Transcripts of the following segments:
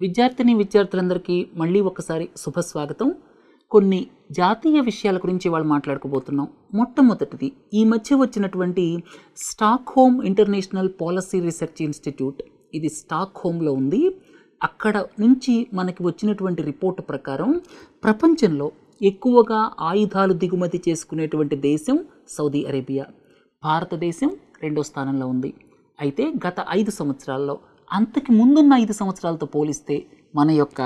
విద్యార్థులందరికీ మళ్ళీ ఒకసారి శుభస్వాగతం. కొన్ని జాతీయ విషయాల గురించి వాళ్ళు మాట్లాడుకోబోతున్నాం. మొట్టమొదటిది ఈ మధ్య వచ్చినటువంటి Stockholm international policy research institute. ఇది స్టాక్హోమ్లో ఉంది. అక్కడ నుంచి మనకి వచ్చినటువంటి రిపోర్టు ప్రకారం ప్రపంచంలో ఎక్కువగా ఆయుధాలు దిగుమతి చేసుకునేటువంటి దేశం సౌదీ అరేబియా. భారతదేశం 2వ స్థానంలో ఉంది. అయితే గత 5 సంవత్సరాల్లో అంతకు ముందున్న 5 సంవత్సరాలతో పోలిస్తే మన యొక్క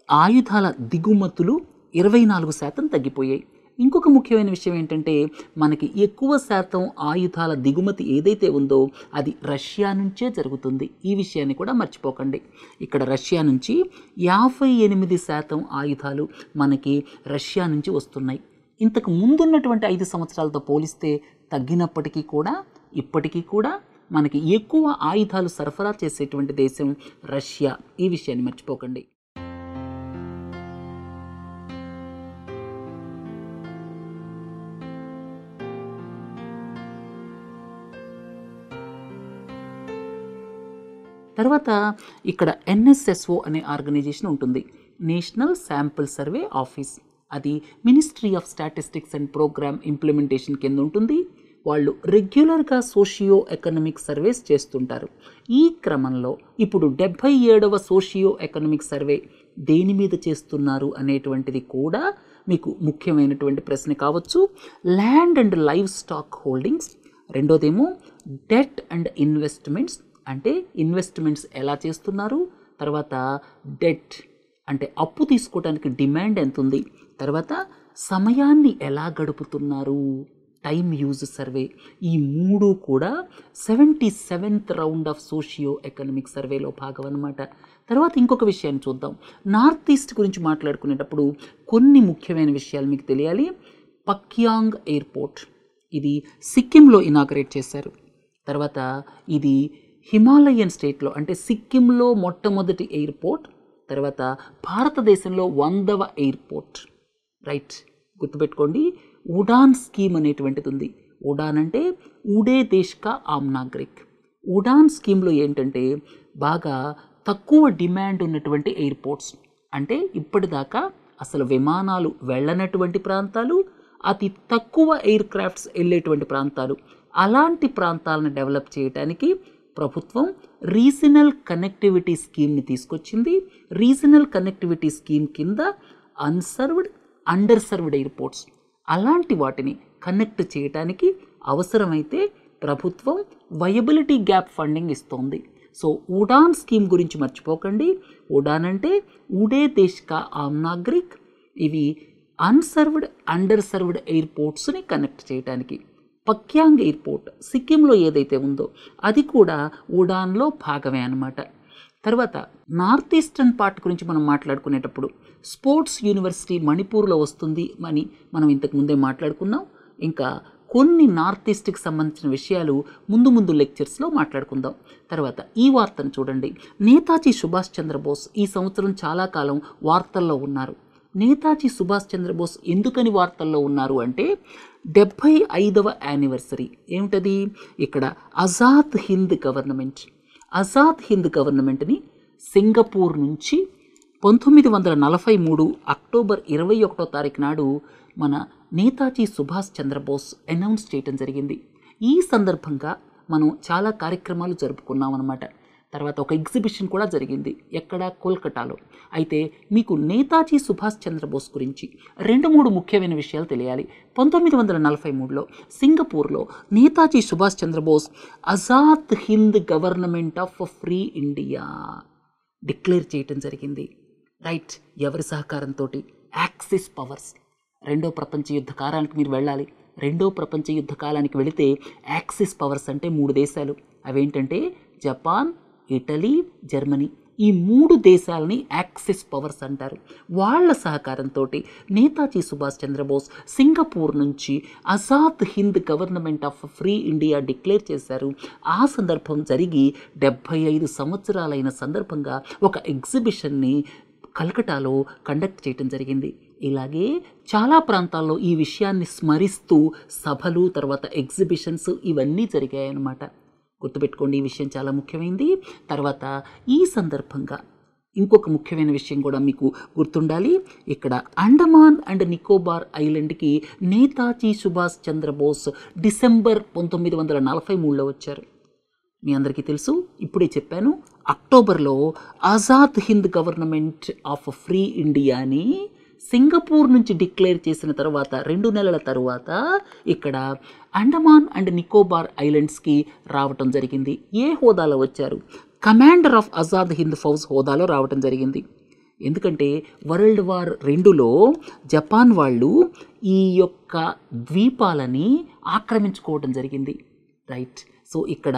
ఆయుధాల దిగుమతులు 24% తగ్గిపోయాయి. ఇంకొక ముఖ్యమైన విషయం ఏంటంటే మనకి ఎక్కువ శాతం ఆయుధాల దిగుమతి ఏదైతే ఉందో అది రష్యా నుంచే జరుగుతుంది. ఈ విషయాన్ని కూడా మర్చిపోకండి. ఇక్కడ రష్యా నుంచి 58% ఆయుధాలు మనకి రష్యా నుంచి వస్తున్నాయి. ఇంతకు ముందున్నటువంటి 5 సంవత్సరాలతో పోలిస్తే తగ్గినప్పటికీ కూడా ఇప్పటికీ కూడా మనకి ఎక్కువ ఆయుధాలు సరఫరా చేసేటువంటి దేశం రష్యా. ఈ విషయాన్ని మర్చిపోకండి. తర్వాత ఇక్కడ NSSO అనే ఆర్గనైజేషన్ ఉంటుంది, నేషనల్ శాంపుల్ సర్వే ఆఫీస్. అది ministry of statistics and programme implementation కింద ఉంటుంది. వాళ్ళు రెగ్యులర్గా సోషియో ఎకనామిక్ సర్వేస్ చేస్తుంటారు. ఈ క్రమంలో ఇప్పుడు 77వ సోషియో ఎకనామిక్ సర్వే దేని మీద చేస్తున్నారు అనేటువంటిది కూడా మీకు ముఖ్యమైనటువంటి ప్రశ్న కావచ్చు. Land and livestock holdings. రెండోదేమో డెట్ అండ్ ఇన్వెస్ట్మెంట్స్, అంటే ఇన్వెస్ట్మెంట్స్ ఎలా చేస్తున్నారు. తర్వాత డెట్ అంటే అప్పు తీసుకోవడానికి డిమాండ్ ఎంత ఉంది. తర్వాత సమయాన్ని ఎలా గడుపుతున్నారు, టైమ్ యూజ్ సర్వే. ఈ 3 కూడా 77th round of socio economic సర్వేలో భాగం అన్నమాట. తర్వాత ఇంకొక విషయాన్ని చూద్దాం. నార్త్ ఈస్ట్ గురించి మాట్లాడుకునేటప్పుడు కొన్ని ముఖ్యమైన విషయాలు మీకు తెలియాలి. పక్యాంగ్ ఎయిర్పోర్ట్ ఇది సిక్కింలో ఇనాగరేట్ చేశారు. తర్వాత ఇది హిమాలయన్ స్టేట్లో అంటే సిక్కింలో మొట్టమొదటి ఎయిర్పోర్ట్. తర్వాత భారతదేశంలో 100వ ఎయిర్పోర్ట్. రైట్, గుర్తుపెట్టుకోండి. ఉడాన్ స్కీమ్ అనేటువంటిది ఉంది. ఉడాన్ అంటే ఉడే దేశ్ కా ఆమ్ నాగరిక్. ఉడాన్ స్కీమ్లో ఏంటంటే బాగా తక్కువ డిమాండ్ ఉన్నటువంటి ఎయిర్పోర్ట్స్, అంటే ఇప్పటిదాకా అసలు విమానాలు వెళ్ళనటువంటి ప్రాంతాలు, అతి తక్కువ ఎయిర్ క్రాఫ్ట్స్ వెళ్ళేటువంటి ప్రాంతాలు, అలాంటి ప్రాంతాలను డెవలప్ చేయడానికి ప్రభుత్వం రీజనల్ కనెక్టివిటీ స్కీమ్ని తీసుకొచ్చింది. రీజనల్ కనెక్టివిటీ స్కీమ్ కింద అన్సర్వ్డ్, అండర్ సర్వ్డ్ ఎయిర్పోర్ట్స్ అలాంటి వాటిని కనెక్ట్ చేయడానికి అవసరమైతే ప్రభుత్వం వయబిలిటీ గ్యాప్ ఫండింగ్ ఇస్తోంది. సో ఉడాన్ స్కీమ్ గురించి మర్చిపోకండి. ఉడాన్ అంటే ఉడే దేశ్ కా ఆమ్ నాగరిక్. ఇవి అన్సర్వ్డ్, అండర్ సర్వ్డ్ ఎయిర్పోర్ట్స్ని కనెక్ట్ చేయడానికి. పక్యాంగ్ ఎయిర్పోర్ట్ సిక్కింలో ఏదైతే ఉందో అది కూడా ఉడాన్లో భాగమే అన్నమాట. తర్వాత నార్త్ ఈస్టర్న్ పార్ట్ గురించి మనం మాట్లాడుకునేటప్పుడు స్పోర్ట్స్ యూనివర్సిటీ మణిపూర్లో వస్తుంది అని మనం ఇంతకు ముందే మాట్లాడుకున్నాం. ఇంకా కొన్ని నార్త్ ఈస్ట్కి సంబంధించిన విషయాలు ముందు లెక్చర్స్లో మాట్లాడుకుందాం. తర్వాత ఈ వార్తను చూడండి. నేతాజీ సుభాష్ చంద్రబోస్ ఈ సంవత్సరం చాలా కాలం వార్తల్లో ఉన్నారు. నేతాజీ సుభాష్ చంద్రబోస్ ఎందుకని వార్తల్లో ఉన్నారు అంటే 75వ యానివర్సరీ. ఏమిటది? ఇక్కడ ఆజాద్ హింద్ గవర్నమెంట్. ఆజాద్ హింద్ గవర్నమెంట్ని సింగపూర్ నుంచి 1943 అక్టోబర్ 21వ తారీఖు నాడు మన నేతాజీ సుభాష్ చంద్రబోస్ అనౌన్స్ చేయడం జరిగింది. ఈ సందర్భంగా మనం చాలా కార్యక్రమాలు జరుపుకున్నాం అన్నమాట. తర్వాత ఒక ఎగ్జిబిషన్ కూడా జరిగింది. ఎక్కడ? కోల్కతాలో. అయితే మీకు నేతాజీ సుభాష్ చంద్రబోస్ గురించి 2-3 ముఖ్యమైన విషయాలు తెలియాలి. 1943లో సింగపూర్లో Netaji Subhash Chandrabose Azad Hind government of free India declare చేయటం జరిగింది. రైట్, ఎవరి సహకారంతో? Axis powers. 2వ ప్రపంచ యుద్ధ కాలానికి మీరు వెళ్ళాలి. 2వ ప్రపంచ యుద్ధ కాలానికి వెళితే యాక్సిస్ పవర్స్ అంటే 3 దేశాలు. అవేంటంటే జపాన్, ఇటలీ, జర్మనీ. ఈ 3 దేశాలని యాక్సిస్ పవర్స్ అంటారు. వాళ్ళ సహకారంతో నేతాజీ సుభాష్ చంద్రబోస్ సింగపూర్ నుంచి Azad Hind government of free India declare చేశారు. ఆ సందర్భం జరిగి 75 సంవత్సరాలైన సందర్భంగా ఒక ఎగ్జిబిషన్ని కలకటాలో కండక్ట్ చేయడం జరిగింది. ఇలాగే చాలా ప్రాంతాల్లో ఈ విషయాన్ని స్మరిస్తూ సభలు, తర్వాత ఎగ్జిబిషన్స్ ఇవన్నీ జరిగాయన్నమాట. గుర్తుపెట్టుకోండి, ఈ విషయం చాలా ముఖ్యమైనది. తర్వాత ఈ సందర్భంగా ఇంకొక ముఖ్యమైన విషయం కూడా మీకు గుర్తుండాలి. ఇక్కడ అండమాన్ అండ్ నికోబార్ ఐలాండ్కి నేతాజీ సుభాష్ చంద్రబోస్ డిసెంబర్ 1943లో వచ్చారు. మీ అందరికీ తెలుసు, ఇప్పుడే చెప్పాను, అక్టోబర్లో Azad Hind government of free ఇండియాని సింగపూర్ నుంచి డిక్లేర్ చేసిన తర్వాత 2 నెలల తర్వాత ఇక్కడ అండమాన్ అండ్ నికోబార్ ఐలాండ్స్కి రావటం జరిగింది. ఏ హోదాలో వచ్చారు? కమాండర్ ఆఫ్ ఆజాద్ హింద్ ఫౌజ్ హోదాలో రావటం జరిగింది. ఎందుకంటే వరల్డ్ వార్ 2లో జపాన్ వాళ్ళు ఈ యొక్క ద్వీపాలని ఆక్రమించుకోవడం జరిగింది. రైట్. సో ఇక్కడ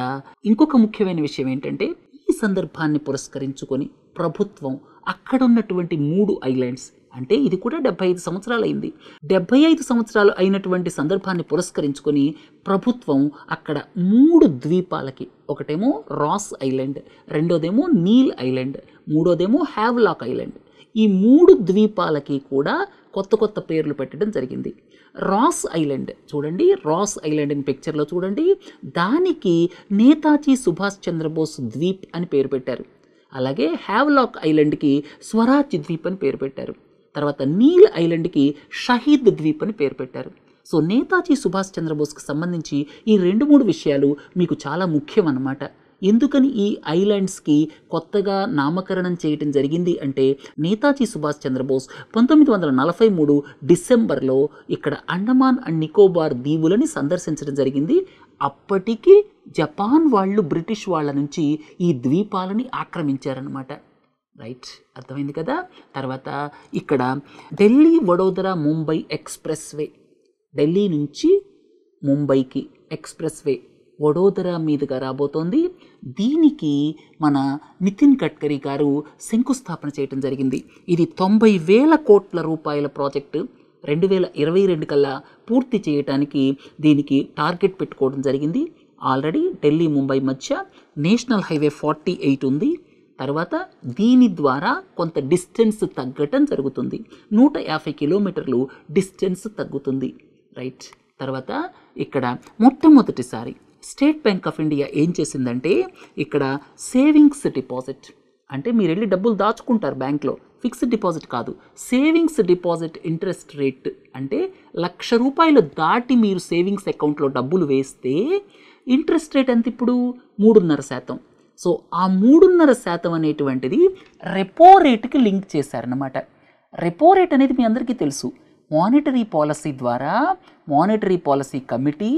ఇంకొక ముఖ్యమైన విషయం ఏంటంటే, ఈ సందర్భాన్ని పురస్కరించుకొని ప్రభుత్వం అక్కడ ఉన్నటువంటి 3 ఐలాండ్స్, అంటే ఇది కూడా 75 సంవత్సరాలు అయింది, 75 సంవత్సరాలు అయినటువంటి సందర్భాన్ని పురస్కరించుకొని ప్రభుత్వం అక్కడ 3 ద్వీపాలకి, ఒకటేమో రాస్ ఐలాండ్, రెండోదేమో నీల్ ఐలాండ్, మూడోదేమో హ్యావ్లాక్ ఐలాండ్, ఈ 3 ద్వీపాలకి కూడా కొత్త కొత్త పేర్లు పెట్టడం జరిగింది. రాస్ ఐలాండ్ చూడండి, రాస్ ఐలాండ్ అని పిక్చర్లో చూడండి, దానికి నేతాజీ సుభాష్ చంద్రబోస్ ద్వీప్ అని పేరు పెట్టారు. అలాగే హ్యావ్లాక్ ఐలాండ్కి స్వరాజ్ ద్వీప్ అని పేరు పెట్టారు. తర్వాత నీల్ ఐలాండ్కి షహీద్ ద్వీప్ అని పేరు పెట్టారు. సో నేతాజీ సుభాష్ చంద్రబోస్కి సంబంధించి ఈ 2-3 విషయాలు మీకు చాలా ముఖ్యం అన్నమాట. ఎందుకని ఈ ఐలాండ్స్కి కొత్తగా నామకరణం చేయటం జరిగింది అంటే, నేతాజీ సుభాష్ చంద్రబోస్ 1943 డిసెంబర్లో ఇక్కడ అండమాన్ అండ్ నికోబార్ దీవులని సందర్శించడం జరిగింది. అప్పటికి జపాన్ వాళ్ళు బ్రిటిష్ వాళ్ళ నుంచి ఈ ద్వీపాలని ఆక్రమించారనమాట. రైట్, అర్థమైంది కదా. తర్వాత ఇక్కడ ఢిల్లీ వడోదరా ముంబై ఎక్స్ప్రెస్ వే, ఢిల్లీ నుంచి ముంబైకి ఎక్స్ప్రెస్ వే వడోదరా మీదుగా రాబోతోంది. దీనికి మన నితిన్ గడ్కరీ గారు శంకుస్థాపన చేయడం జరిగింది. ఇది 90,000 కోట్ల రూపాయల ప్రాజెక్టు. 2022 కల్లా పూర్తి చేయడానికి దీనికి టార్గెట్ పెట్టుకోవడం జరిగింది. ఆల్రెడీ ఢిల్లీ ముంబై మధ్య నేషనల్ హైవే 48 ఉంది. తర్వాత దీని ద్వారా కొంత డిస్టెన్స్ తగ్గటం జరుగుతుంది, 150 కిలోమీటర్లు డిస్టెన్స్ తగ్గుతుంది. రైట్. తర్వాత ఇక్కడ మొట్టమొదటిసారి స్టేట్ బ్యాంక్ ఆఫ్ ఇండియా ఏం చేసిందంటే, ఇక్కడ సేవింగ్స్ డిపాజిట్, అంటే మీరు వెళ్ళి డబ్బులు దాచుకుంటారు బ్యాంక్లో, ఫిక్స్డ్ డిపాజిట్ కాదు, సేవింగ్స్ డిపాజిట్ ఇంట్రెస్ట్ రేట్, అంటే 1,00,000 రూపాయలు దాటి మీరు సేవింగ్స్ అకౌంట్లో డబ్బులు వేస్తే ఇంట్రెస్ట్ రేట్ ఎంత ఇప్పుడు 3.5%. సో ఆ 3.5% అనేటువంటిది రెపో రేటుకి లింక్ చేశారన్నమాట. రెపో రేట్ అనేది మీ అందరికీ తెలుసు, మానిటరీ పాలసీ ద్వారా మానిటరీ పాలసీ కమిటీ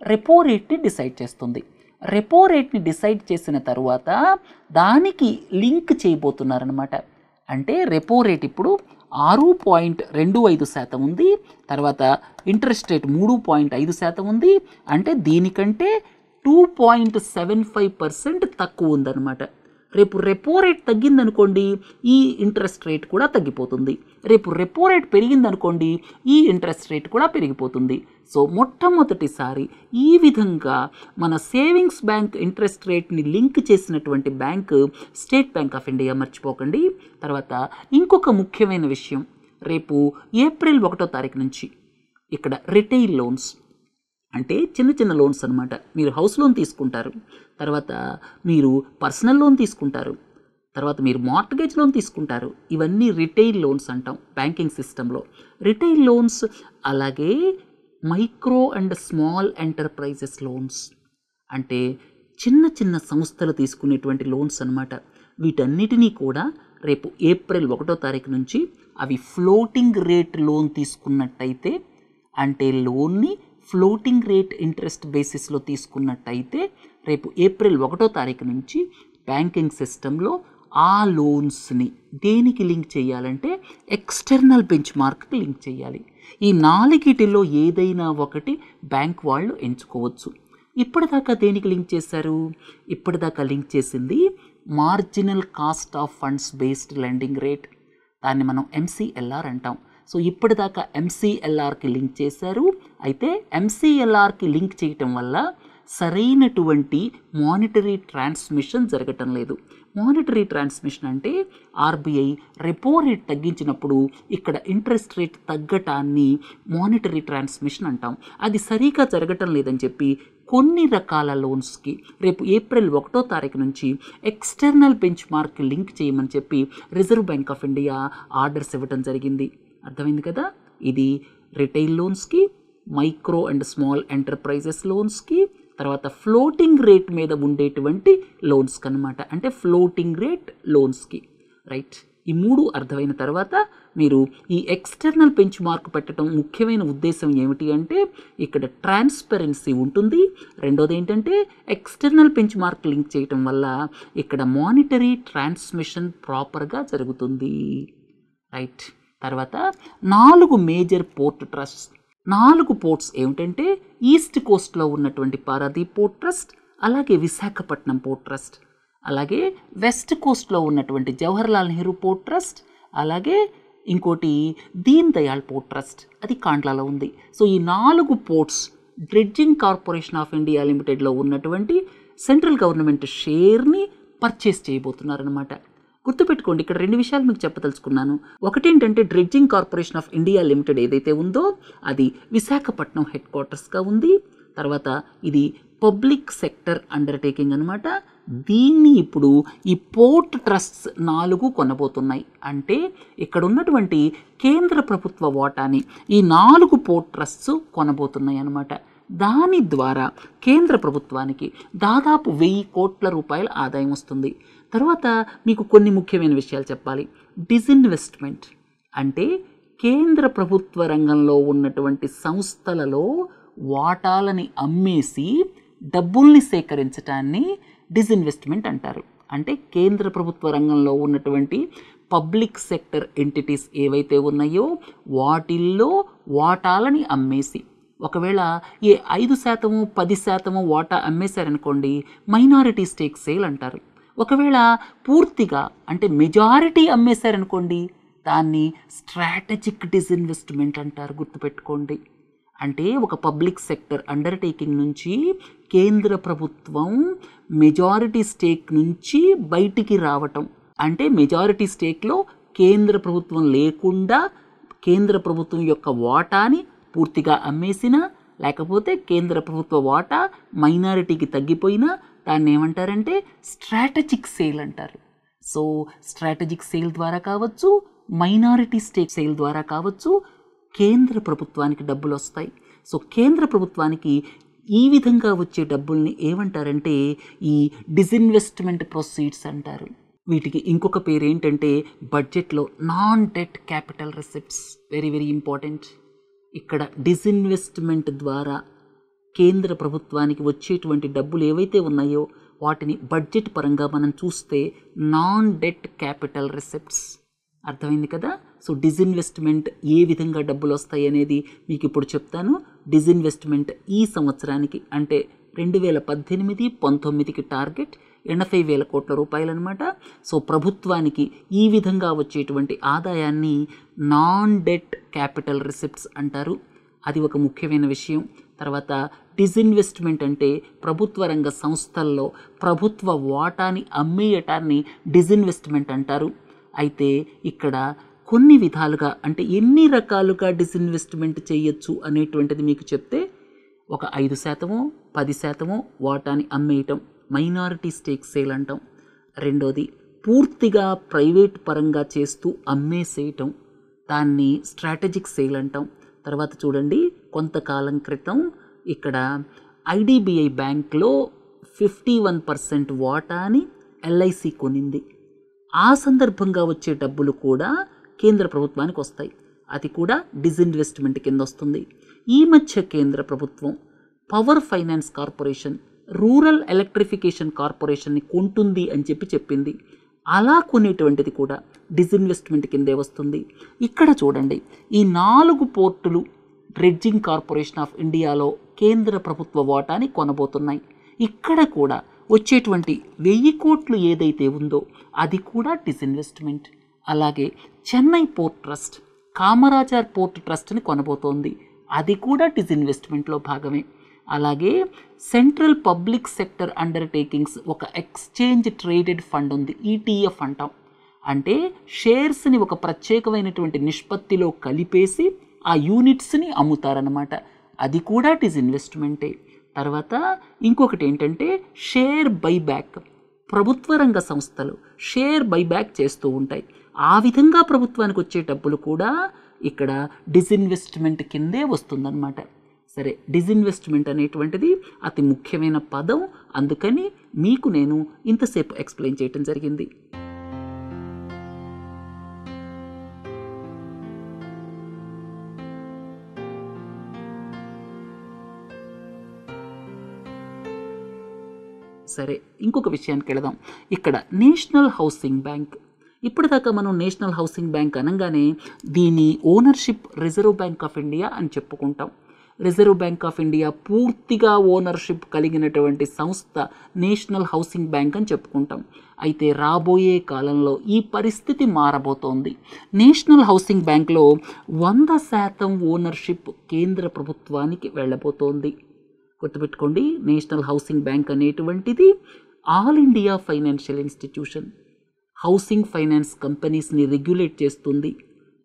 రెపో రేట్ని డిసైడ్ చేస్తుంది. రెపో రేట్ని డిసైడ్ చేసిన తర్వాత దానికి లింక్ చేయబోతున్నారనమాట. అంటే రెపో రేట్ ఇప్పుడు 6.25% ఉంది, తర్వాత ఇంట్రెస్ట్ రేట్ 3.5% ఉంది, అంటే దీనికంటే 2.75% తక్కువ ఉందన్నమాట. రేపు రెపో రేట్ తగ్గిందనుకోండి, ఈ ఇంట్రెస్ట్ రేట్ కూడా తగ్గిపోతుంది. రేపు రెపో రేట్ పెరిగిందనుకోండి, ఈ ఇంట్రెస్ట్ రేట్ కూడా పెరిగిపోతుంది. సో మొట్టమొదటిసారి ఈ విధంగా మన సేవింగ్స్ బ్యాంక్ ఇంట్రెస్ట్ రేట్ని లింక్ చేసినటువంటి bank state bank of India, మర్చిపోకండి. తర్వాత ఇంకొక ముఖ్యమైన విషయం, రేపు ఏప్రిల్ 1వ తారీఖు నుంచి ఇక్కడ రిటైల్ లోన్స్, అంటే చిన్న చిన్న లోన్స్ అనమాట. మీరు హౌస్ లోన్ తీసుకుంటారు, తర్వాత మీరు పర్సనల్ లోన్ తీసుకుంటారు, తర్వాత మీరు మార్ట్గేజ్ లోన్ తీసుకుంటారు. ఇవన్నీ రిటైల్ లోన్స్ అంటాం బ్యాంకింగ్ సిస్టంలో. రిటైల్ లోన్స్, అలాగే micro and small enterprises loans, అంటే చిన్న చిన్న సంస్థలు తీసుకునేటువంటి లోన్స్ అనమాట. వీటన్నిటినీ కూడా రేపు ఏప్రిల్ 1వ తారీఖు నుంచి అవి ఫ్లోటింగ్ రేట్ లోన్ తీసుకున్నట్టయితే, అంటే లోన్ని ఫ్లోటింగ్ రేట్ ఇంట్రెస్ట్ బేసిస్లో తీసుకున్నట్టయితే, రేపు ఏప్రిల్ 1వ తారీఖు నుంచి బ్యాంకింగ్ సిస్టంలో ఆ లోన్స్ని దేనికి లింక్ చేయాలంటే ఎక్స్టర్నల్ బెంచ్ మార్క్కి లింక్ చేయాలి. ఈ 4టిలో ఏదైనా ఒకటి బ్యాంక్ వాళ్ళు ఎంచుకోవచ్చు. ఇప్పటిదాకా దేనికి లింక్ చేశారు? ఇప్పటిదాకా లింక్ చేసింది marginal cost of funds based lending rate, దాన్ని మనం MCLR అంటాం. సో ఇప్పటిదాకా MCLRకి లింక్ చేశారు. అయితే MCLRకి లింక్ చేయటం వల్ల సరైనటువంటి మానిటరీ ట్రాన్స్మిషన్ జరగటం లేదు. మానిటరీ ట్రాన్స్మిషన్ అంటే RBI రెపో రేట్ తగ్గించినప్పుడు ఇక్కడ ఇంట్రెస్ట్ రేట్ తగ్గటాన్ని మానిటరీ ట్రాన్స్మిషన్ అంటాం. అది సరిగా జరగటం లేదని చెప్పి కొన్ని రకాల లోన్స్కి రేపు ఏప్రిల్ 1వ తారీఖు నుంచి ఎక్స్టర్నల్ బెంచ్ మార్క్ లింక్ చేయమని చెప్పి Reserve Bank of India orders ఇవ్వడం జరిగింది. అర్థమైంది కదా? ఇది రిటైల్ లోన్స్కి, మైక్రో అండ్ స్మాల్ ఎంటర్ప్రైజెస్ లోన్స్కి, తర్వాత ఫ్లోటింగ్ రేట్ మీద ఉండేటువంటి లోన్స్కి అనమాట. అంటే ఫ్లోటింగ్ రేట్ లోన్స్కి. రైట్, ఈ 3 అర్థమైన తర్వాత మీరు ఈ ఎక్స్టర్నల్ బెంచ్ మార్క్ పెట్టడం ముఖ్యమైన ఉద్దేశం ఏమిటి అంటే ఇక్కడ ట్రాన్స్పరెన్సీ ఉంటుంది. రెండోది ఏంటంటే ఎక్స్టర్నల్ బెంచ్ మార్క్ లింక్ చేయటం వల్ల ఇక్కడ మానిటరీ ట్రాన్స్మిషన్ ప్రాపర్గా జరుగుతుంది. రైట్, తర్వాత 4 మేజర్ పోర్ట్ ట్రస్ట్. 4 పోర్ట్స్ ఏమిటంటే ఈస్ట్ కోస్ట్లో ఉన్నటువంటి పారాదీప్ పోర్ట్ ట్రస్ట్, అలాగే విశాఖపట్నం పోర్ట్ ట్రస్ట్, అలాగే వెస్ట్ కోస్ట్లో ఉన్నటువంటి జవహర్లాల్ నెహ్రూ పోర్ట్ ట్రస్ట్, అలాగే ఇంకోటి దీన్ దయాళ్ పోర్ట్ ట్రస్ట్, అది కాండ్లాలో ఉంది. సో ఈ 4 ports dredging corporation of India లిమిటెడ్లో ఉన్నటువంటి సెంట్రల్ గవర్నమెంట్ షేర్ని పర్చేస్ చేయబోతున్నారనమాట. గుర్తుపెట్టుకోండి, ఇక్కడ 2 విషయాలు మీకు చెప్పదలుచుకున్నాను. ఒకటి ఏంటంటే dredging corporation of India limited ఏదైతే ఉందో అది విశాఖపట్నం హెడ్ క్వార్టర్స్గా ఉంది. తర్వాత ఇది పబ్లిక్ సెక్టర్ అండర్టేకింగ్ అనమాట. దీన్ని ఇప్పుడు ఈ పోర్ట్ ట్రస్ట్స్ 4 కొనబోతున్నాయి. అంటే ఇక్కడ ఉన్నటువంటి కేంద్ర ప్రభుత్వ వాటాని ఈ 4 పోర్ట్ ట్రస్ట్స్ కొనబోతున్నాయి అన్నమాట. దాని ద్వారా కేంద్ర ప్రభుత్వానికి దాదాపు 1000 కోట్ల రూపాయల ఆదాయం వస్తుంది. తర్వాత మీకు కొన్ని ముఖ్యమైన విషయాలు చెప్పాలి. డిజిన్వెస్ట్మెంట్ అంటే కేంద్ర ప్రభుత్వ రంగంలో ఉన్నటువంటి సంస్థలలో వాటాలని అమ్మేసి డబ్బుల్ని సేకరించడాన్ని డిజిన్వెస్ట్మెంట్ అంటారు. అంటే కేంద్ర ప్రభుత్వ రంగంలో ఉన్నటువంటి పబ్లిక్ సెక్టర్ ఎంటిటీస్ ఏవైతే ఉన్నాయో వాటిల్లో వాటాలని అమ్మేసి, ఒకవేళ ఏ 5% 10% వాటా అమ్మేశారనుకోండి మైనారిటీ స్టేక్ సేల్ అంటారు. ఒకవేళ పూర్తిగా అంటే మెజారిటీ అమ్మేశారనుకోండి దాన్ని స్ట్రాటజిక్ డిజిన్వెస్ట్మెంట్ అంటారు. గుర్తుపెట్టుకోండి. అంటే ఒక పబ్లిక్ సెక్టర్ అండర్టేకింగ్ నుంచి కేంద్ర ప్రభుత్వం మెజారిటీ స్టేక్ నుంచి బయటికి రావటం, అంటే మెజారిటీ స్టేక్లో కేంద్ర ప్రభుత్వం లేకుండా కేంద్ర ప్రభుత్వం యొక్క వాటాని పూర్తిగా అమ్మేసినా, లేకపోతే కేంద్ర ప్రభుత్వ వాటా మైనారిటీకి తగ్గిపోయినా దాన్ని ఏమంటారంటే స్ట్రాటజిక్ సేల్ అంటారు. సో స్ట్రాటజిక్ సేల్ ద్వారా కావచ్చు, మైనారిటీ స్టేక్ సేల్ ద్వారా కావచ్చు, కేంద్ర ప్రభుత్వానికి డబ్బులు వస్తాయి. సో కేంద్ర ప్రభుత్వానికి ఈ విధంగా వచ్చే డబ్బుల్ని ఏమంటారంటే ఈ డిజిన్వెస్ట్మెంట్ ప్రొసీడ్స్ అంటారు. వీటికి ఇంకొక పేరు ఏంటంటే బడ్జెట్లో non debt capital receipts. Very very important. ఇక్కడ డిజిన్వెస్ట్మెంట్ ద్వారా కేంద్ర ప్రభుత్వానికి వచ్చేటువంటి డబ్బులు ఏవైతే ఉన్నాయో వాటిని బడ్జెట్ పరంగా మనం చూస్తే నాన్ డెట్ క్యాపిటల్ రిసిప్ట్స్. అర్థమైంది కదా? సో డిజిన్వెస్ట్మెంట్ ఏ విధంగా డబ్బులు వస్తాయి అనేది మీకు ఇప్పుడు చెప్తాను. డిజిన్వెస్ట్మెంట్ ఈ సంవత్సరానికి అంటే 2018-19కి టార్గెట్ 80,000 కోట్ల రూపాయలు అనమాట. సో ప్రభుత్వానికి ఈ విధంగా వచ్చేటువంటి ఆదాయాన్ని నాన్ డెట్ క్యాపిటల్ రిసిప్ట్స్ అంటారు. అది ఒక ముఖ్యమైన విషయం. తర్వాత డిజిన్వెస్ట్మెంట్ అంటే ప్రభుత్వ రంగ సంస్థల్లో ప్రభుత్వ వాటాని అమ్మేయటాన్ని డిజిన్వెస్ట్మెంట్ అంటారు. అయితే ఇక్కడ కొన్ని విధాలుగా అంటే ఎన్ని రకాలుగా డిజిన్వెస్ట్మెంట్ చేయొచ్చు అనేటువంటిది మీకు చెప్తే, ఒక 5% 10% వాటాని అమ్మేయటం మైనారిటీ స్టేక్ సేల్ అంటాం. రెండోది పూర్తిగా ప్రైవేట్ పరంగా చేస్తూ అమ్మేసేయటం, దాన్ని స్ట్రాటజిక్ సేల్ అంటాం. తర్వాత చూడండి, కొంతకాలం క్రితం ఇక్కడ ఐడిబిఐ బ్యాంక్లో 51% వాటాని ఎల్ఐసి కొనింది. ఆ సందర్భంగా వచ్చే డబ్బులు కూడా కేంద్ర ప్రభుత్వానికి వస్తాయి. అది కూడా డిజిన్వెస్ట్మెంట్ కింద వస్తుంది. ఈ మధ్య కేంద్ర ప్రభుత్వం power finance corporation, rural electrification కార్పొరేషన్ని కొంటుంది అని చెప్పింది. అలా కొనేటువంటిది కూడా డిజిన్వెస్ట్మెంట్ కిందే వస్తుంది. ఇక్కడ చూడండి, ఈ 4 పోర్టులు డ్రెడ్జింగ్ కార్పొరేషన్ ఆఫ్ ఇండియాలో కేంద్ర ప్రభుత్వ వాటాని కొనబోతున్నాయి. ఇక్కడ కూడా వచ్చేటువంటి 1000 కోట్లు ఏదైతే ఉందో అది కూడా డిజిన్వెస్ట్మెంట్. అలాగే Chennai port trust Kamarajar port ట్రస్ట్ని కొనబోతోంది. అది కూడా డిజిన్వెస్ట్మెంట్లో భాగమే. అలాగే సెంట్రల్ పబ్లిక్ సెక్టర్ అండర్టేకింగ్స్ ఒక ఎక్స్చేంజ్ ట్రేడెడ్ ఫండ్ ఉంది, ఈటీఎఫ్ అంటాం. అంటే షేర్స్ని ఒక ప్రత్యేకమైనటువంటి నిష్పత్తిలో కలిపేసి ఆ యూనిట్స్ని అమ్ముతారనమాట. అది కూడా డిజిన్వెస్ట్మెంటే. తర్వాత ఇంకొకటి ఏంటంటే షేర్ బైబ్యాక్. ప్రభుత్వ రంగ సంస్థలు షేర్ బైబ్యాక్ చేస్తూ ఉంటాయి. ఆ విధంగా ప్రభుత్వానికి వచ్చే డబ్బులు కూడా ఇక్కడ డిజిన్వెస్ట్మెంట్ కిందే వస్తుందన్నమాట. సరే, డిజిన్వెస్ట్మెంట్ అనేటువంటిది అతి ముఖ్యమైన పదం, అందుకని మీకు నేను ఇంతసేపు ఎక్స్ప్లెయిన్ చేయటం జరిగింది. సరే, ఇంకొక విషయానికి వెళదాం. ఇక్కడ నేషనల్ హౌసింగ్ బ్యాంక్. ఇప్పటిదాకా మనం నేషనల్ హౌసింగ్ బ్యాంక్ అనగానే దీని ownership reserve Bank of India అని చెప్పుకుంటాం. రిజర్వ్ బ్యాంక్ ఆఫ్ ఇండియా పూర్తిగా ఓనర్షిప్ కలిగినటువంటి సంస్థ నేషనల్ హౌసింగ్ బ్యాంక్ అని చెప్పుకుంటాం. అయితే రాబోయే కాలంలో ఈ పరిస్థితి మారబోతోంది. నేషనల్ హౌసింగ్ బ్యాంక్లో 100% ఓనర్షిప్ కేంద్ర ప్రభుత్వానికి వెళ్ళబోతోంది. గుర్తుపెట్టుకోండి, నేషనల్ హౌసింగ్ బ్యాంక్ అనేటువంటిది all India financial institution. Housing finance కంపెనీస్ని రెగ్యులేట్ చేస్తుంది.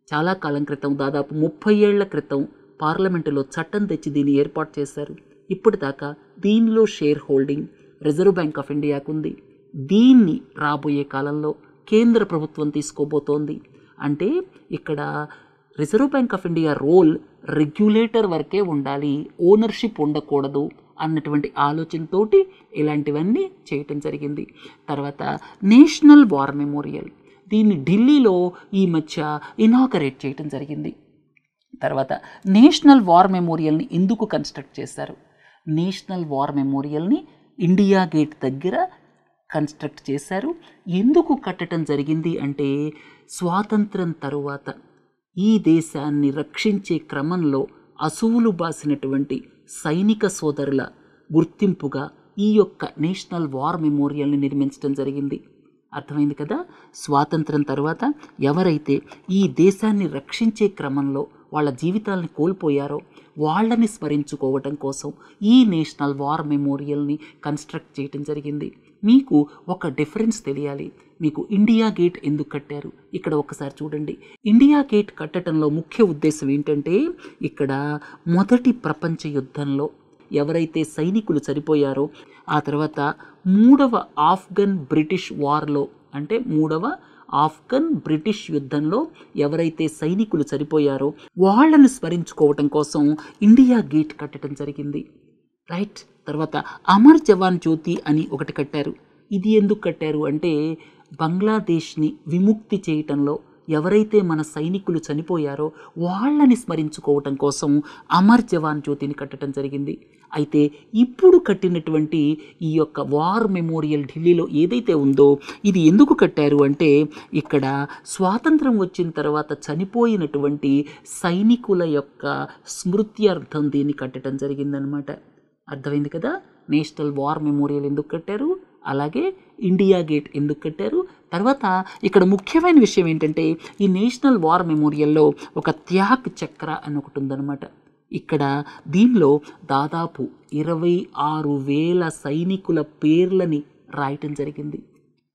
చాలా కాలం క్రితం, దాదాపు 30 ఏళ్ల క్రితం పార్లమెంటులో చట్టం తెచ్చి దీన్ని ఏర్పాటు చేశారు. ఇప్పటిదాకా దీనిలో share holding reserve Bank of ఇండియాకు ఉంది. దీన్ని రాబోయే కాలంలో కేంద్ర ప్రభుత్వం తీసుకోబోతోంది. అంటే ఇక్కడ Reserve Bank of India role regulator వరకే ఉండాలి, ఓనర్షిప్ ఉండకూడదు అన్నటువంటి ఆలోచనతోటి ఇలాంటివన్నీ చేయటం జరిగింది. తర్వాత నేషనల్ వార్ మెమోరియల్, దీన్ని ఢిల్లీలో ఈ మధ్య ఇనాగరేట్ చేయటం జరిగింది. తర్వాత నేషనల్ వార్ మెమోరియల్ని ఎందుకు కన్స్ట్రక్ట్ చేశారు? నేషనల్ వార్ మెమోరియల్ని ఇండియా గేట్ దగ్గర కన్స్ట్రక్ట్ చేశారు. ఎందుకు కట్టడం జరిగింది అంటే, స్వాతంత్రం తరువాత ఈ దేశాన్ని రక్షించే క్రమంలో అసువులు బాసినటువంటి సైనిక సోదరుల గుర్తింపుగా ఈ యొక్క నేషనల్ వార్ మెమోరియల్ని నిర్మించడం జరిగింది. అర్థమైంది కదా? స్వాతంత్రం తర్వాత ఎవరైతే ఈ దేశాన్ని రక్షించే క్రమంలో వాళ్ళ జీవితాలని కోల్పోయారో వాళ్ళని స్మరించుకోవటం కోసం ఈ నేషనల్ వార్ మెమోరియల్ని కన్స్ట్రక్ట్ చేయటం జరిగింది. మీకు ఒక డిఫరెన్స్ తెలియాలి. మీకు ఇండియా గేట్ ఎందుకు కట్టారు? ఇక్కడ ఒకసారి చూడండి. ఇండియా గేట్ కట్టడంలో ముఖ్య ఉద్దేశం ఏంటంటే, ఇక్కడ మొదటి ప్రపంచ యుద్ధంలో ఎవరైతే సైనికులు చనిపోయారో, ఆ తర్వాత 3వ ఆఫ్ఘన్ బ్రిటిష్ వార్లో, అంటే 3వ ఆఫ్ఘన్ బ్రిటిష్ యుద్ధంలో ఎవరైతే సైనికులు చనిపోయారో వాళ్ళని స్మరించుకోవటం కోసం ఇండియా గేట్ కట్టడం జరిగింది. రైట్. తర్వాత అమర్ జవాన్ జ్యోతి అని ఒకటి కట్టారు. ఇది ఎందుకు కట్టారు అంటే, బంగ్లాదేశ్ని విముక్తి చేయటంలో ఎవరైతే మన సైనికులు చనిపోయారో వాళ్ళని స్మరించుకోవటం కోసం అమర్ జవాన్ జ్యోతిని కట్టడం జరిగింది. అయితే ఇప్పుడు కట్టినటువంటి ఈ యొక్క వార్ మెమోరియల్ ఢిల్లీలో ఏదైతే ఉందో ఇది ఎందుకు కట్టారు అంటే, ఇక్కడ స్వాతంత్రం వచ్చిన తర్వాత చనిపోయినటువంటి సైనికుల యొక్క స్మృత్యర్థం దీన్ని కట్టడం జరిగిందనమాట. అర్థమైంది కదా? నేషనల్ వార్ మెమోరియల్ ఎందుకు కట్టారు, అలాగే ఇండియా గేట్ ఎందుకు కట్టారు. తర్వాత ఇక్కడ ముఖ్యమైన విషయం ఏంటంటే, ఈ నేషనల్ వార్ మెమోరియల్లో ఒక త్యాగ్ చక్ర అని ఒకటి ఉందన్నమాట. ఇక్కడ దీనిలో దాదాపు 26,000 సైనికుల పేర్లని రాయటం జరిగింది.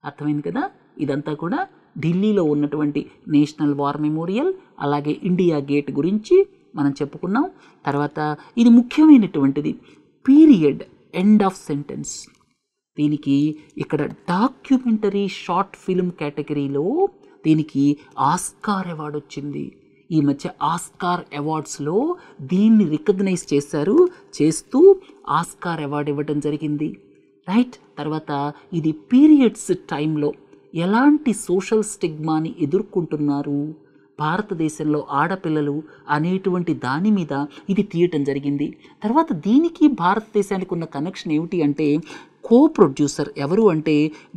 అర్థమైంది కదా? ఇదంతా కూడా ఢిల్లీలో ఉన్నటువంటి నేషనల్ వార్ మెమోరియల్, అలాగే ఇండియా గేట్ గురించి మనం చెప్పుకున్నాం. తర్వాత ఇది ముఖ్యమైనటువంటిది, పీరియడ్ ఎండ్ ఆఫ్ సెంటెన్స్. దీనికి ఇక్కడ డాక్యుమెంటరీ షార్ట్ ఫిల్మ్ కేటగిరీలో దీనికి ఆస్కార్ అవార్డు వచ్చింది. ఈ మధ్య ఆస్కార్ అవార్డ్స్లో దీన్ని రికగ్నైజ్ చేస్తూ ఆస్కార్ అవార్డు ఇవ్వడం జరిగింది. రైట్. తర్వాత ఇది పీరియడ్స్ టైంలో ఎలాంటి సోషల్ స్టిగ్మాని ఎదుర్కొంటున్నారు భారతదేశంలో ఆడపిల్లలు అనేటువంటి దాని మీద ఇది తీయటం జరిగింది. తర్వాత దీనికి భారతదేశానికి ఉన్న కనెక్షన్ ఏమిటి అంటే, కో ప్రొడ్యూసర్ ఎవరు అంటే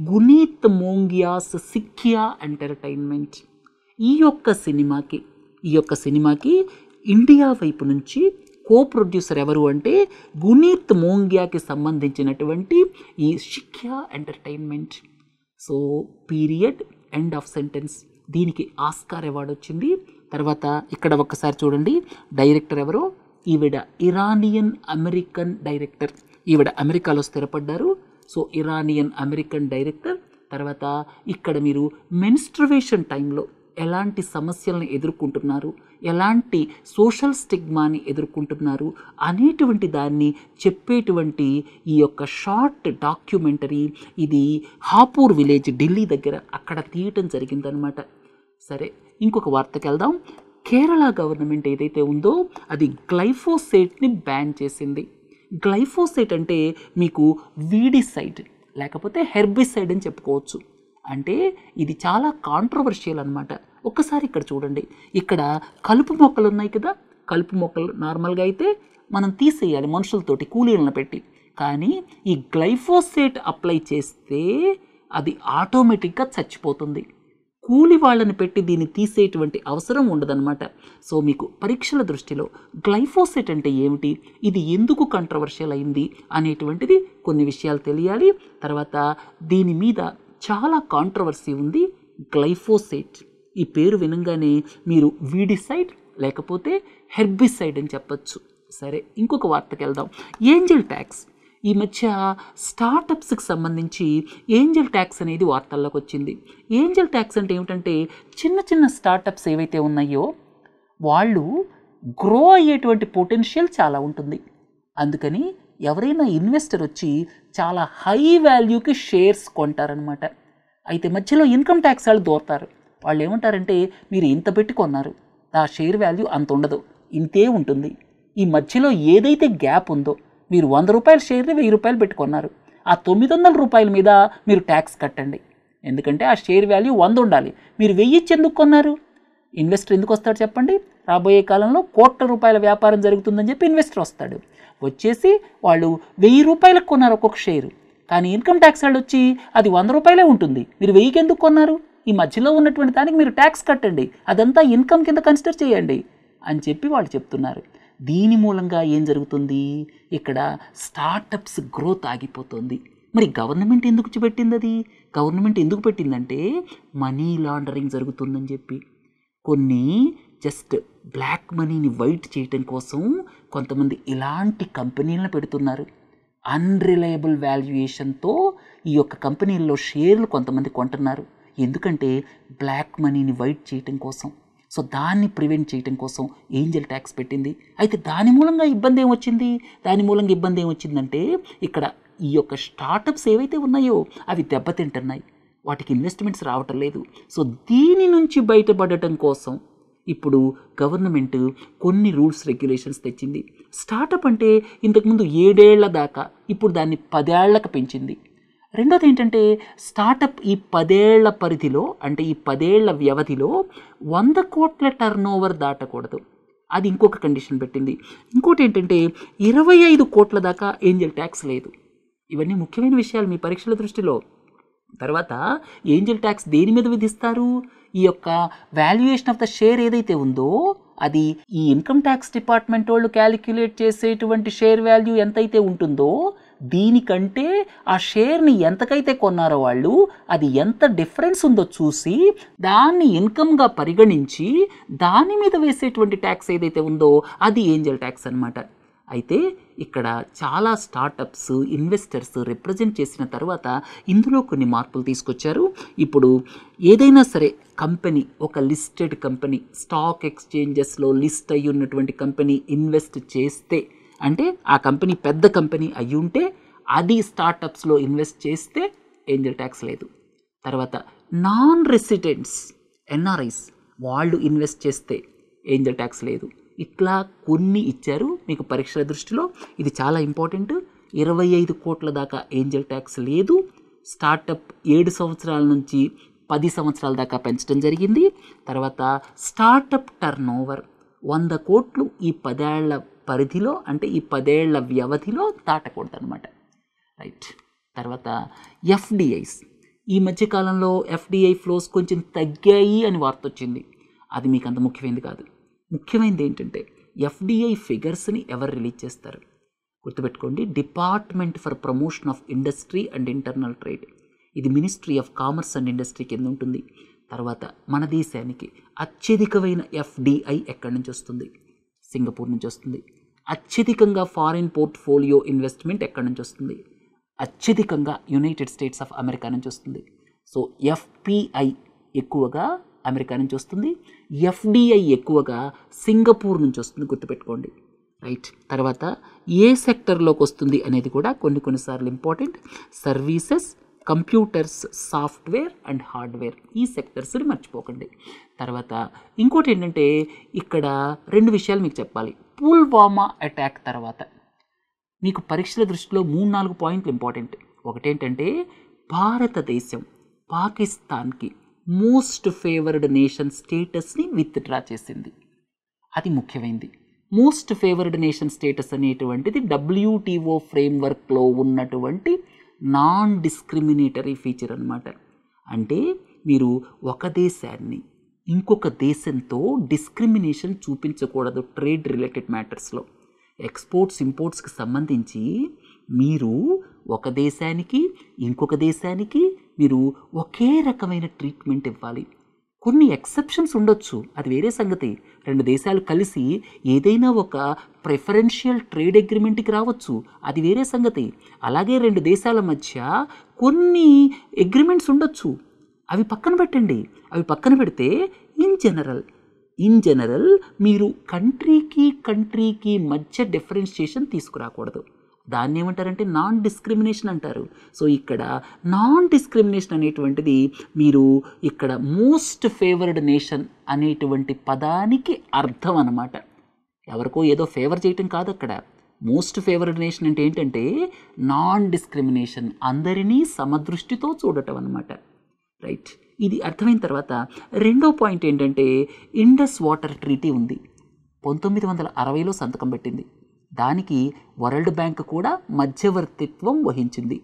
గునీత్ మోంగియాస్ సిక్కియా ఎంటర్టైన్మెంట్. ఈ యొక్క సినిమాకి ఇండియా వైపు నుంచి కో ప్రొడ్యూసర్ ఎవరు అంటే గునీత్ మోంగియాకి సంబంధించినటువంటి ఈ Sikhya entertainment. So period end of sentence, దీనికి ఆస్కార్ అవార్డు వచ్చింది. తర్వాత ఇక్కడ ఒక్కసారి చూడండి, డైరెక్టర్ ఎవరో, ఈవిడ ఇరానియన్ అమెరికన్ డైరెక్టర్. ఈవిడ అమెరికాలో స్థిరపడ్డారు. So Iranian American director. తర్వాత ఇక్కడ మీరు మెన్స్ట్రువేషన్ టైంలో ఎలాంటి సమస్యలను ఎదుర్కొంటున్నారు, ఎలాంటి సోషల్ స్టిగ్మాని ఎదుర్కొంటున్నారు అనేటువంటి దాన్ని చెప్పేటువంటి ఈ యొక్క షార్ట్ డాక్యుమెంటరీ ఇది హాపూర్ విలేజ్ ఢిల్లీ దగ్గర అక్కడ తీయటం జరిగిందనమాట. సరే, ఇంకొక వార్తకి వెళ్దాం. కేరళ గవర్నమెంట్ ఏదైతే ఉందో అది గ్లైఫోసేట్ని బ్యాన్ చేసింది. గ్లైఫోసేట్ అంటే మీకు వీడిసైడ్ లేకపోతే హెర్బిసైడ్ అని చెప్పుకోవచ్చు. అంటే ఇది చాలా కాంట్రవర్షియల్ అనమాట. ఒక్కసారి ఇక్కడ చూడండి, ఇక్కడ కలుపు మొక్కలు ఉన్నాయి కదా, కలుపు మొక్కలు నార్మల్గా అయితే మనం తీసేయాలి మనుషులతోటి కూలీలను పెట్టి. కానీ ఈ గ్లైఫోసేట్ అప్లై చేస్తే అది ఆటోమేటిక్గా చచ్చిపోతుంది. కూలి వాళ్ళని పెట్టి దీన్ని తీసేటువంటి అవసరం ఉండదన్నమాట. సో మీకు పరీక్షల దృష్టిలో గ్లైఫోసేట్ అంటే ఏమిటి, ఇది ఎందుకు కంట్రవర్షియల్ అయింది అనేటువంటిది కొన్ని విషయాలు తెలియాలి. తర్వాత దీని మీద చాలా కాంట్రవర్సీ ఉంది. గ్లైఫోసేట్ ఈ పేరు వినంగానే మీరు వీడిసైడ్ లేకపోతే హెర్బిసైడ్ అని చెప్పచ్చు. సరే, ఇంకొక వార్తకి వెళ్దాం. Angel tax. ఈ మధ్య స్టార్టప్స్కి సంబంధించి ఏంజల్ ట్యాక్స్ అనేది వార్తల్లోకి వచ్చింది. ఏంజల్ ట్యాక్స్ అంటే ఏమిటంటే చిన్న చిన్న స్టార్టప్స్ ఏవైతే ఉన్నాయో వాళ్ళు గ్రో అయ్యేటువంటి పొటెన్షియల్ చాలా ఉంటుంది. అందుకని ఎవరైనా ఇన్వెస్టర్ వచ్చి చాలా హై వాల్యూకి షేర్స్ కొంటారనమాట. అయితే మధ్యలో ఇన్కమ్ ట్యాక్స్ వాళ్ళు దోరుతారు. వాళ్ళు ఏమంటారంటే మీరు ఇంత పెట్టి కొన్నారు, ఆ షేర్ వాల్యూ అంత ఉండదు, ఇంతే ఉంటుంది. ఈ మధ్యలో ఏదైతే గ్యాప్ ఉందో, మీరు 100 రూపాయల షేర్ని 1000 రూపాయలు పెట్టుకున్నారు, ఆ 900 రూపాయల మీద మీరు ట్యాక్స్ కట్టండి. ఎందుకంటే ఆ షేర్ వాల్యూ 100 ఉండాలి, మీరు 1000 ఇచ్చి ఎందుకు కొన్నారు? ఇన్వెస్టర్ ఎందుకు వస్తాడు చెప్పండి? రాబోయే కాలంలో కోట్ల రూపాయల వ్యాపారం జరుగుతుందని చెప్పి ఇన్వెస్టర్ వస్తాడు. వచ్చేసి వాళ్ళు 1000 రూపాయలకు కొన్నారు ఒక్కొక్క షేరు, కానీ ఇన్కమ్ ట్యాక్స్ వాళ్ళు వచ్చి అది 100 రూపాయలే ఉంటుంది, మీరు 1000కి ఎందుకు కొన్నారు? ఈ మధ్యలో ఉన్నటువంటి దానికి మీరు ట్యాక్స్ కట్టండి, అదంతా ఇన్కమ్ కింద కన్సిడర్ చేయండి అని చెప్పి వాళ్ళు చెప్తున్నారు. దీని మూలంగా ఏం జరుగుతుంది? ఇక్కడ స్టార్టప్స్ గ్రోత్ ఆగిపోతుంది. మరి గవర్నమెంట్ ఎందుకు పెట్టింది? అది గవర్నమెంట్ ఎందుకు పెట్టిందంటే మనీ లాండరింగ్ జరుగుతుందని చెప్పి. కొన్ని జస్ట్ బ్లాక్ మనీని వైట్ చేయటం కోసం కొంతమంది ఇలాంటి కంపెనీలను పెడుతున్నారు. అన్రిలయబుల్ వాల్యుయేషన్తో ఈ యొక్క కంపెనీల్లో షేర్లు కొంతమంది కొంటున్నారు. ఎందుకంటే బ్లాక్ మనీని వైట్ చేయటం కోసం. సో దాన్ని ప్రివెంట్ చేయడం కోసం ఏంజల్ ట్యాక్స్ పెట్టింది. అయితే దాని మూలంగా ఇబ్బంది ఏమొచ్చింది? ఇబ్బంది ఏమొచ్చిందంటే ఇక్కడ ఈ యొక్క స్టార్టప్స్ ఏవైతే ఉన్నాయో అవి దెబ్బతింటున్నాయి, వాటికి ఇన్వెస్ట్మెంట్స్ రావటం లేదు. సో దీని నుంచి బయటపడటం కోసం ఇప్పుడు గవర్నమెంట్ కొన్ని రూల్స్ రెగ్యులేషన్స్ తెచ్చింది. స్టార్టప్ అంటే ఇంతకుముందు 7 ఏళ్ల దాకా, ఇప్పుడు దాన్ని 10 ఏళ్లకు పెంచింది. రెండోది ఏంటంటే స్టార్టప్ ఈ 10 ఏళ్ల పరిధిలో, అంటే ఈ 10 ఏళ్ల వ్యవధిలో 100 కోట్ల టర్న్ ఓవర్ దాటకూడదు, అది ఇంకొక కండిషన్ పెట్టింది. ఇంకోటి ఏంటంటే 25 కోట్ల దాకా ఏంజల్ ట్యాక్స్ లేదు. ఇవన్నీ ముఖ్యమైన విషయాలు మీ పరీక్షల దృష్టిలో. తర్వాత ఏంజల్ ట్యాక్స్ దేని మీద విధిస్తారు? ఈ యొక్క వాల్యుయేషన్ ఆఫ్ ద షేర్ ఏదైతే ఉందో అది ఈ ఇన్కమ్ ట్యాక్స్ డిపార్ట్మెంట్ వాళ్ళు క్యాలిక్యులేట్ చేసేటువంటి షేర్ వాల్యూ ఎంతైతే ఉంటుందో దీనికంటే ఆ షేర్ని ఎంతకైతే కొన్నారో వాళ్ళు అది ఎంత డిఫరెన్స్ ఉందో చూసి దాన్ని ఇన్కమ్గా పరిగణించి దాని మీద వేసేటువంటి ట్యాక్స్ ఏదైతే ఉందో అది ఏంజల్ ట్యాక్స్ అన్నమాట. అయితే ఇక్కడ చాలా స్టార్టప్స్ ఇన్వెస్టర్స్ రిప్రజెంట్ చేసిన తర్వాత ఇందులో కొన్ని మార్పులు తీసుకొచ్చారు. ఇప్పుడు ఏదైనా సరే కంపెనీ, ఒక లిస్టెడ్ కంపెనీ, స్టాక్ ఎక్స్చేంజెస్లో లిస్ట్ అయ్యి ఉన్నటువంటి కంపెనీ ఇన్వెస్ట్ చేస్తే, అంటే ఆ కంపెనీ పెద్ద కంపెనీ అయ్యి ఉంటే అది స్టార్టప్స్లో ఇన్వెస్ట్ చేస్తే ఏంజల్ ట్యాక్స్ లేదు. తర్వాత నాన్ రెసిడెంట్స్ ఎన్ఆర్ఐస్ వాళ్ళు ఇన్వెస్ట్ చేస్తే ఏంజల్ ట్యాక్స్ లేదు. ఇట్లా కొన్ని ఇచ్చారు మీకు పరీక్షల దృష్టిలో. ఇది చాలా ఇంపార్టెంట్. 25 కోట్ల దాకా ఏంజల్ ట్యాక్స్ లేదు. స్టార్టప్ 7 సంవత్సరాల నుంచి 10 సంవత్సరాల దాకా పెంచడం జరిగింది. తర్వాత స్టార్టప్ టర్న్ ఓవర్ 100 కోట్లు ఈ 10 ఏళ్ల పరిధిలో, అంటే ఈ 10 ఏళ్ల వ్యవధిలో దాటకూడదు అనమాట. రైట్. తర్వాత ఎఫ్డిఐస్. ఈ మధ్యకాలంలో ఎఫ్డిఐ ఫ్లోస్ కొంచెం తగ్గాయి అని వార్త వచ్చింది. అది మీకు అంత ముఖ్యమైనది కాదు. ముఖ్యమైనది ఏంటంటే ఎఫ్డిఐ ఫిగర్స్ని ఎవరు రిలీజ్ చేస్తారు? గుర్తుపెట్టుకోండి, department for promotion of industry and internal trade. ఇది ministry of commerce and industry కింద ఉంటుంది. తర్వాత మన దేశానికి అత్యధికమైన ఎఫ్డిఐ ఎక్కడి నుంచి వస్తుంది? సింగపూర్ నుంచి వస్తుంది. అత్యధికంగా ఫారిన్ పోర్ట్ఫోలియో ఇన్వెస్ట్మెంట్ ఎక్కడి నుంచి వస్తుంది? అత్యధికంగా యునైటెడ్ స్టేట్స్ ఆఫ్ అమెరికా నుంచి వస్తుంది. సో ఎఫ్పిఐ ఎక్కువగా అమెరికా నుంచి వస్తుంది. ఎఫ్డిఐ ఎక్కువగా సింగపూర్ నుంచి వస్తుంది, గుర్తుపెట్టుకోండి. రైట్. తర్వాత ఏ సెక్టర్లోకి వస్తుంది అనేది కూడా కొన్నిసార్లు important. Services, computers, software and hardware, ఈ సెక్టర్స్ని మర్చిపోకండి. తర్వాత ఇంకోటి ఏంటంటే ఇక్కడ 2 విషయాలు మీకు చెప్పాలి. పుల్వామా అటాక్ తర్వాత మీకు పరీక్షల దృష్టిలో 3-4 పాయింట్లు ఇంపార్టెంట్. ఒకటేంటంటే భారతదేశం పాకిస్తాన్కి మోస్ట్ ఫేవర్డ్ నేషన్ స్టేటస్ని విత్డ్రా చేసింది. అది ముఖ్యమైనది. మోస్ట్ ఫేవర్డ్ నేషన్ స్టేటస్ అనేటువంటిది WTO ఫ్రేమ్వర్క్లో ఉన్నటువంటి నాన్ డిస్క్రిమినేటరీ ఫీచర్ అన్నమాట. అంటే మీరు ఒక దేశాన్ని ఇంకొక దేశంతో డిస్క్రిమినేషన్ చూపించకూడదు ట్రేడ్ రిలేటెడ్ మ్యాటర్స్లో. ఎక్స్పోర్ట్స్ ఇంపోర్ట్స్కి సంబంధించి మీరు ఒక దేశానికి ఇంకొక దేశానికి మీరు ఒకే రకమైన ట్రీట్మెంట్ ఇవ్వాలి. కొన్ని ఎక్సెప్షన్స్ ఉండొచ్చు, అది వేరే సంగతి. 2 దేశాలు కలిసి ఏదైనా ఒక ప్రిఫరెన్షియల్ ట్రేడ్ అగ్రిమెంట్కి రావచ్చు, అది వేరే సంగతి. అలాగే 2 దేశాల మధ్య కొన్ని అగ్రిమెంట్స్ ఉండొచ్చు, అవి పక్కన పెట్టండి. అవి పక్కన పెడితే ఇన్ జనరల్ మీరు కంట్రీకి మధ్య డిఫరెన్షియేషన్ తీసుకురాకూడదు. దాన్ని ఏమంటారంటే నాన్ డిస్క్రిమినేషన్ అంటారు. సో ఇక్కడ నాన్ డిస్క్రిమినేషన్ అనేటువంటిది మీరు ఇక్కడ మోస్ట్ ఫేవర్డ్ నేషన్ అనేటువంటి పదానికి అర్థం అన్నమాట. ఎవరికో ఏదో ఫేవర్ చేయటం కాదు అక్కడ. మోస్ట్ ఫేవర్డ్ నేషన్ అంటే ఏంటంటే నాన్ డిస్క్రిమినేషన్, అందరినీ సమదృష్టితో చూడటం అన్నమాట. రైట్. ఇది అర్థమైన తర్వాత 2వ పాయింట్ ఏంటంటే ఇండస్ వాటర్ ట్రీటీ ఉంది, 1960లో సంతకం పెట్టింది. దానికి వరల్డ్ బ్యాంక్ కూడా మధ్యవర్తిత్వం వహించింది.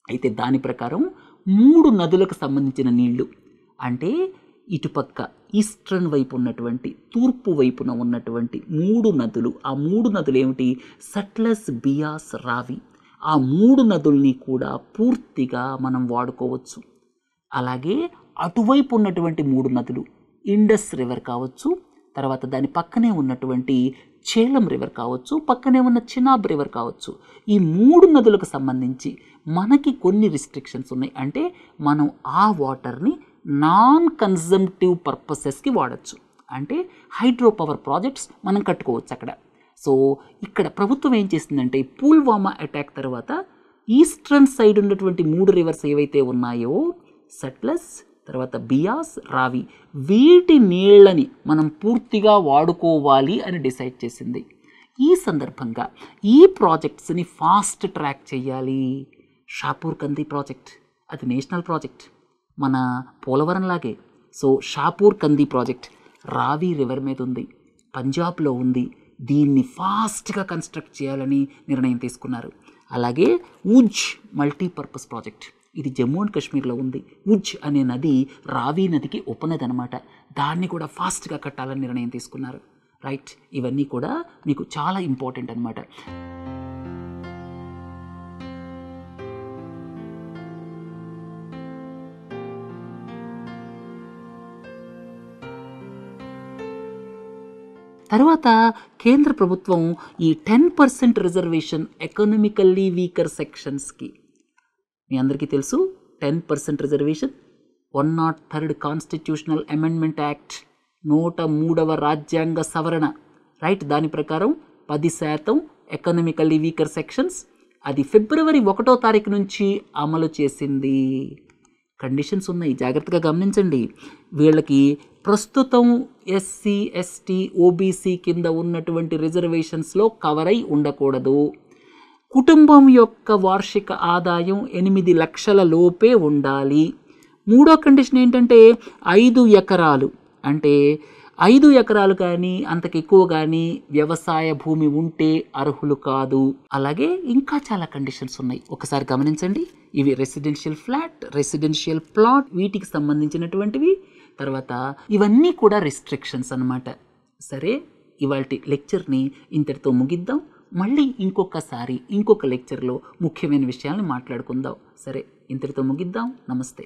అయితే దాని ప్రకారం 3 నదులకు సంబంధించిన నీళ్లు, అంటే ఇటుపక్క ఈస్టర్న్ వైపు ఉన్నటువంటి, తూర్పు వైపున ఉన్నటువంటి 3 నదులు, ఆ 3 నదులు ఏమిటి? సట్లెజ్, బియాస్, రావి. ఆ 3 నదుల్ని కూడా పూర్తిగా మనం వాడుకోవచ్చు. అలాగే అటువైపు ఉన్నటువంటి 3 నదులు, ఇండస్ రివర్ కావచ్చు, తర్వాత దాని పక్కనే ఉన్నటువంటి చేలం రివర్ కావచ్చు, పక్కనే ఉన్న చినాబ్ రివర్ కావచ్చు. ఈ 3 నదులకు సంబంధించి మనకి కొన్ని రిస్ట్రిక్షన్స్ ఉన్నాయి. అంటే మనం ఆ వాటర్ని నాన్ కన్జంప్టివ్ పర్పసెస్కి వాడచ్చు. అంటే హైడ్రో పవర్ ప్రాజెక్ట్స్ మనం కట్టుకోవచ్చు అక్కడ. సో ఇక్కడ ప్రభుత్వం ఏం చేసిందంటే పుల్వామా అటాక్ తర్వాత ఈస్టర్న్ సైడ్ ఉన్నటువంటి 3 రివర్స్ ఏవైతే ఉన్నాయో, సట్లెజ్, తర్వాత బియాస్, రావి, వీటి నీళ్ళని మనం పూర్తిగా వాడుకోవాలి అని డిసైడ్ చేసింది. ఈ సందర్భంగా ఈ ప్రాజెక్ట్స్ని ఫాస్ట్ ట్రాక్ చేయాలి. షాపూర్ కంది ప్రాజెక్ట్ అది నేషనల్ ప్రాజెక్ట్, మన పోలవరం లాగే. సో షాపూర్ కంది ప్రాజెక్ట్ రావి రివర్ మీద ఉంది, పంజాబ్లో ఉంది. దీన్ని ఫాస్ట్గా కన్స్ట్రక్ట్ చేయాలని నిర్ణయం తీసుకున్నారు. అలాగే ఉజ్ మల్టీపర్పస్ ప్రాజెక్ట్, ఇది జమ్మూ అండ్ కాశ్మీర్లో ఉంది. ఉజ్ అనే నది రావి నదికి ఉపనది అనమాట. దాన్ని కూడా ఫాస్ట్గా కట్టాలని నిర్ణయం తీసుకున్నారు. రైట్. ఇవన్నీ కూడా మీకు చాలా ఇంపార్టెంట్ అనమాట. తర్వాత కేంద్ర ప్రభుత్వం ఈ 10% రిజర్వేషన్ ఎకనామికల్లీ వీకర్ సెక్షన్స్కి, మీ అందరికీ తెలుసు 10% reservation 103rd constitutional amendment act, 103వ రాజ్యాంగ సవరణ. రైట్. దాని ప్రకారం 10% ఎకనామికల్లీ వీకర్ సెక్షన్స్ అది ఫిబ్రవరి 1వ తారీఖు నుంచి అమలు చేసింది. కండిషన్స్ ఉన్నాయి, జాగ్రత్తగా గమనించండి. వీళ్ళకి ప్రస్తుతం SC, ST, OBC కింద ఉన్నటువంటి రిజర్వేషన్స్లో కవర్ అయి ఉండకూడదు. కుటుంబం యొక్క వార్షిక ఆదాయం 8 లక్షల లోపే ఉండాలి. 3వ కండిషన్ ఏంటంటే 5 ఎకరాలు, అంటే 5 ఎకరాలు కానీ అంతకు ఎక్కువ కానీ వ్యవసాయ భూమి ఉంటే అర్హులు కాదు. అలాగే ఇంకా చాలా కండిషన్స్ ఉన్నాయి, ఒకసారి గమనించండి. ఇవి రెసిడెన్షియల్ ఫ్లాట్, రెసిడెన్షియల్ ప్లాట్, వీటికి సంబంధించినటువంటివి. తర్వాత ఇవన్నీ కూడా రిస్ట్రిక్షన్స్ అన్నమాట. సరే, ఇవాల్టి లెక్చర్ని ఇంతటితో ముగిద్దాం. మళ్ళీ ఇంకొక లెక్చర్లో ముఖ్యమైన విషయాలను మాట్లాడుకుందాం. సరే, ఇంతటితో ముగిద్దాం. నమస్తే.